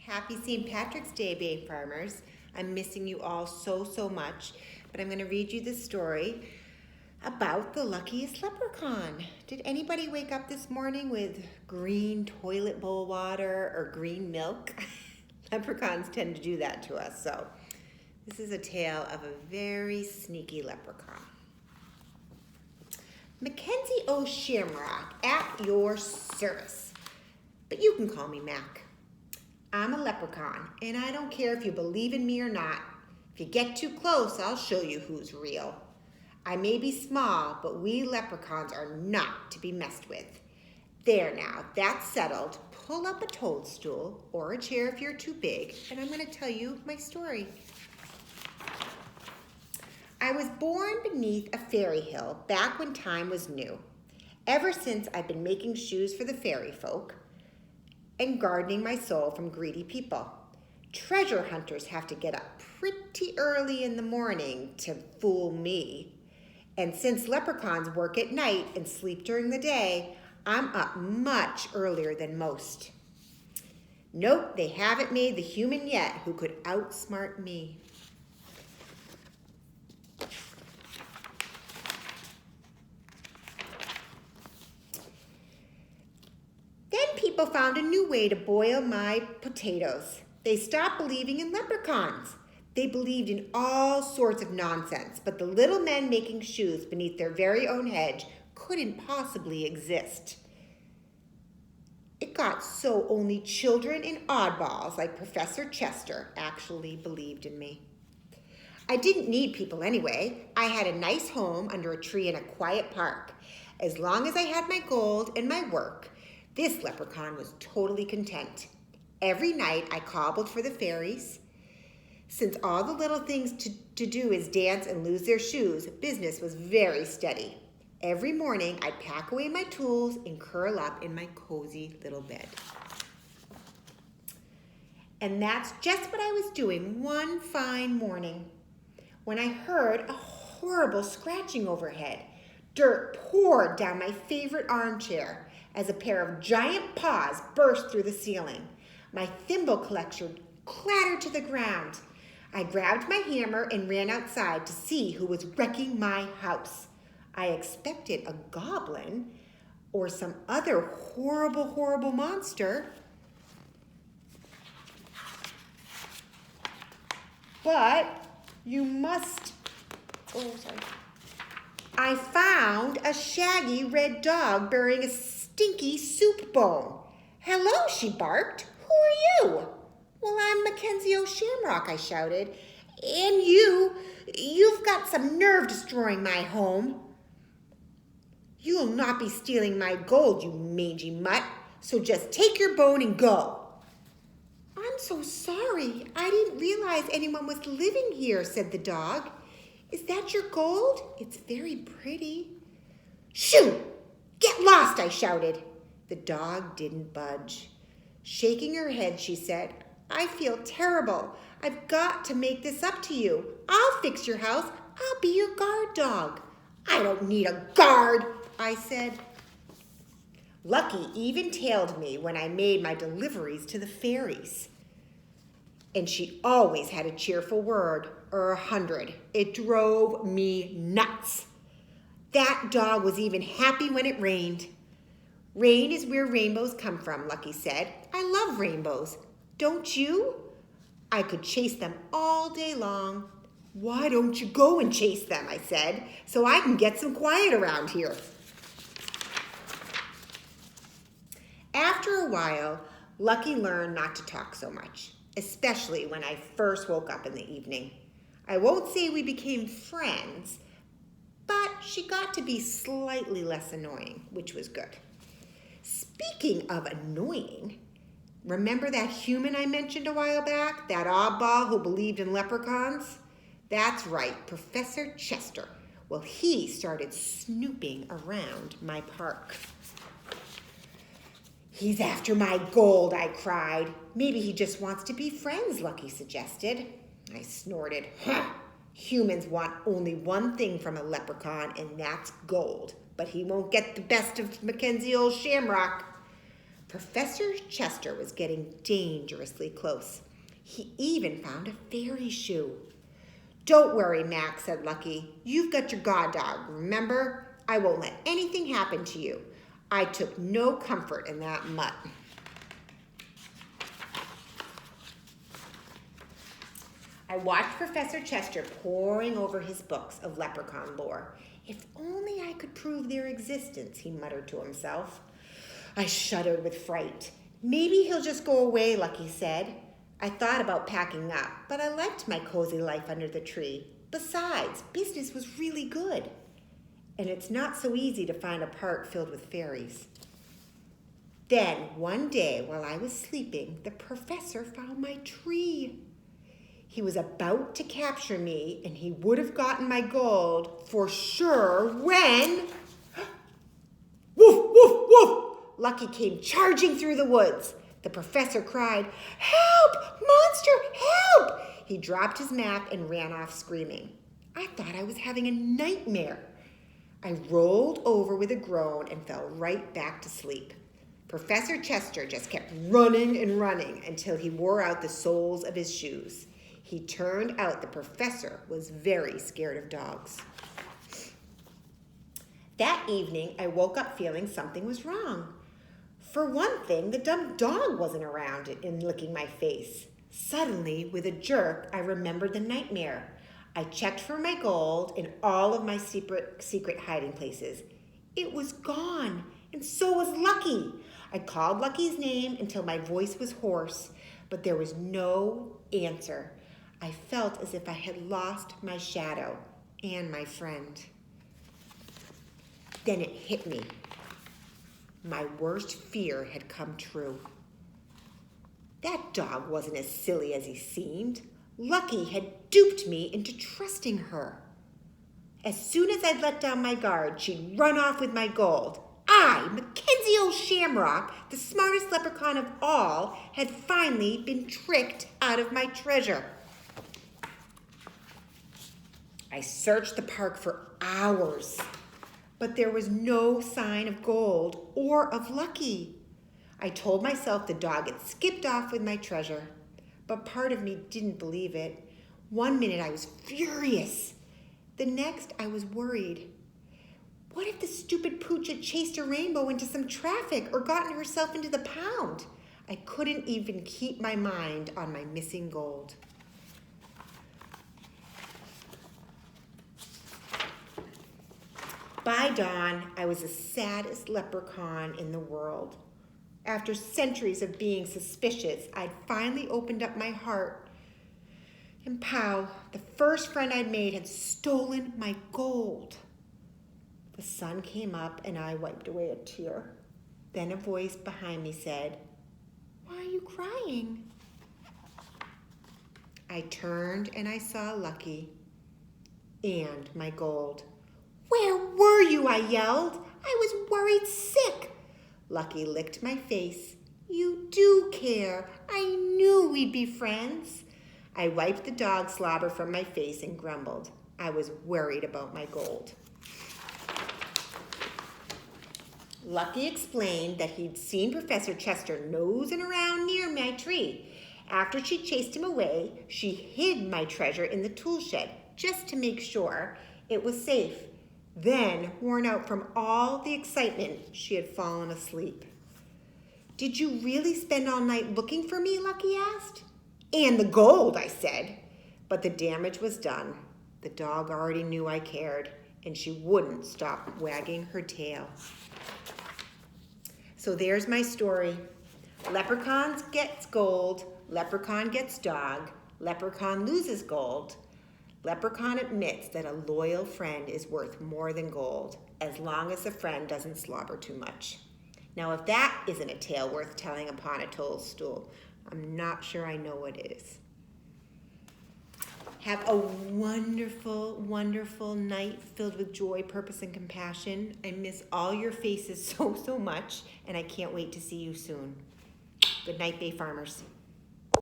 Happy St. Patrick's Day, Bay Farmers. I'm missing you all so much, but I'm going to read you this story about the luckiest leprechaun. Did anybody wake up this morning with green toilet bowl water or green milk? Leprechauns tend to do that to us, so this is a tale of a very sneaky leprechaun. Mackenzie O. Shamrock at your service, but you can call me Mac. I'm a leprechaun, and I don't care if you believe in me or not. If you get too close, I'll show you who's real. I may be small, but we leprechauns are not to be messed with. There now, that's settled. Pull up a toadstool or a chair if you're too big, and I'm going to tell you my story. I was born beneath a fairy hill back when time was new. Ever since, I've been making shoes for the fairy folk and gardening my soul from greedy people. Treasure hunters have to get up pretty early in the morning to fool me. And since leprechauns work at night and sleep during the day, I'm up much earlier than most. Nope, they haven't made the human yet who could outsmart me. People found a new way to boil my potatoes. They stopped believing in leprechauns. They believed in all sorts of nonsense, but the little men making shoes beneath their very own hedge couldn't possibly exist. It got so only children and oddballs like Professor Chester actually believed in me. I didn't need people anyway. I had a nice home under a tree in a quiet park. As long as I had my gold and my work, this leprechaun was totally content. Every night I cobbled for the fairies. Since all the little things to do is dance and lose their shoes, business was very steady. Every morning I'd pack away my tools and curl up in my cozy little bed. And that's just what I was doing one fine morning when I heard a horrible scratching overhead. Dirt poured down my favorite armchair as a pair of giant paws burst through the ceiling. My thimble collection clattered to the ground. I grabbed my hammer and ran outside to see who was wrecking my house. I expected a goblin or some other horrible monster. But I found a shaggy red dog bearing a stinky soup bone. Hello, she barked. Who are you? Well, I'm Mackenzie O. Shamrock, I shouted. And you've got some nerve destroying my home. You'll not be stealing my gold, you mangy mutt. So just take your bone and go. I'm so sorry. I didn't realize anyone was living here, said the dog. Is that your gold? It's very pretty. Shoo! Get lost, I shouted. The dog didn't budge. Shaking her head, she said, I feel terrible. I've got to make this up to you. I'll fix your house. I'll be your guard dog. I don't need a guard, I said. Lucky even tailed me when I made my deliveries to the fairies. And she always had a cheerful word or 100. It drove me nuts. That dog was even happy when it rained. Rain is where rainbows come from, Lucky said. I love rainbows. Don't you? I could chase them all day long. Why don't you go and chase them, I said, so I can get some quiet around here. After a while, Lucky learned not to talk so much, especially when I first woke up in the evening. I won't say we became friends, but she got to be slightly less annoying, which was good. Speaking of annoying, remember that human I mentioned a while back? That oddball who believed in leprechauns? That's right, Professor Chester. Well, he started snooping around my park. He's after my gold, I cried. Maybe he just wants to be friends, Lucky suggested. I snorted. Huh. Humans want only one thing from a leprechaun, and that's gold. But he won't get the best of Mackenzie O. Shamrock. Professor Chester was getting dangerously close. He even found a fairy shoe. "Don't worry, Max," said Lucky. "You've got your god dog, remember? I won't let anything happen to you." I took no comfort in that mutt. I watched Professor Chester poring over his books of leprechaun lore. "If only I could prove their existence," he muttered to himself. I shuddered with fright. "Maybe he'll just go away," Lucky said. I thought about packing up, but I liked my cozy life under the tree. Besides, business was really good. And it's not so easy to find a park filled with fairies. Then, one day, while I was sleeping, the professor found my tree. He was about to capture me, and he would have gotten my gold for sure when... Woof, woof, woof! Lucky came charging through the woods. The professor cried, "Help! Monster, help!" He dropped his map and ran off screaming. I thought I was having a nightmare. I rolled over with a groan and fell right back to sleep. Professor Chester just kept running and running until he wore out the soles of his shoes. He turned out the professor was very scared of dogs. That evening, I woke up feeling something was wrong. For one thing, the dumb dog wasn't around and licking my face. Suddenly, with a jerk, I remembered the nightmare. I checked for my gold in all of my secret hiding places. It was gone, and so was Lucky. I called Lucky's name until my voice was hoarse, but there was no answer. I felt as if I had lost my shadow and my friend. Then it hit me. My worst fear had come true. That dog wasn't as silly as he seemed. Lucky had duped me into trusting her. As soon as I'd let down my guard, she'd run off with my gold. I, Mackenzie Shamrock, the smartest leprechaun of all, had finally been tricked out of my treasure. I searched the park for hours, but there was no sign of gold or of Lucky. I told myself the dog had skipped off with my treasure, but part of me didn't believe it. One minute I was furious. The next I was worried. What if the stupid pooch had chased a rainbow into some traffic or gotten herself into the pound? I couldn't even keep my mind on my missing gold. By dawn, I was the saddest leprechaun in the world. After centuries of being suspicious, I'd finally opened up my heart. And pow, the first friend I'd made had stolen my gold. The sun came up and I wiped away a tear. Then a voice behind me said, "Why are you crying?" I turned and I saw Lucky and my gold. "Where were you?" I yelled. "I was worried sick." Lucky licked my face. "You do care. I knew we'd be friends." I wiped the dog slobber from my face and grumbled. I was worried about my gold. Lucky explained that he'd seen Professor Chester nosing around near my tree. After she chased him away, she hid my treasure in the tool shed just to make sure it was safe. Then, worn out from all the excitement, she had fallen asleep. "Did you really spend all night looking for me?" Lucky asked. "And the gold," I said. But the damage was done. The dog already knew I cared, and she wouldn't stop wagging her tail. So there's my story. Leprechaun gets gold, leprechaun gets dog, leprechaun loses gold. Leprechaun admits that a loyal friend is worth more than gold, as long as the friend doesn't slobber too much. Now, if that isn't a tale worth telling upon a toadstool, I'm not sure I know what is. Have a wonderful, wonderful night filled with joy, purpose, and compassion. I miss all your faces so much, and I can't wait to see you soon. Good night, Bay Farmers.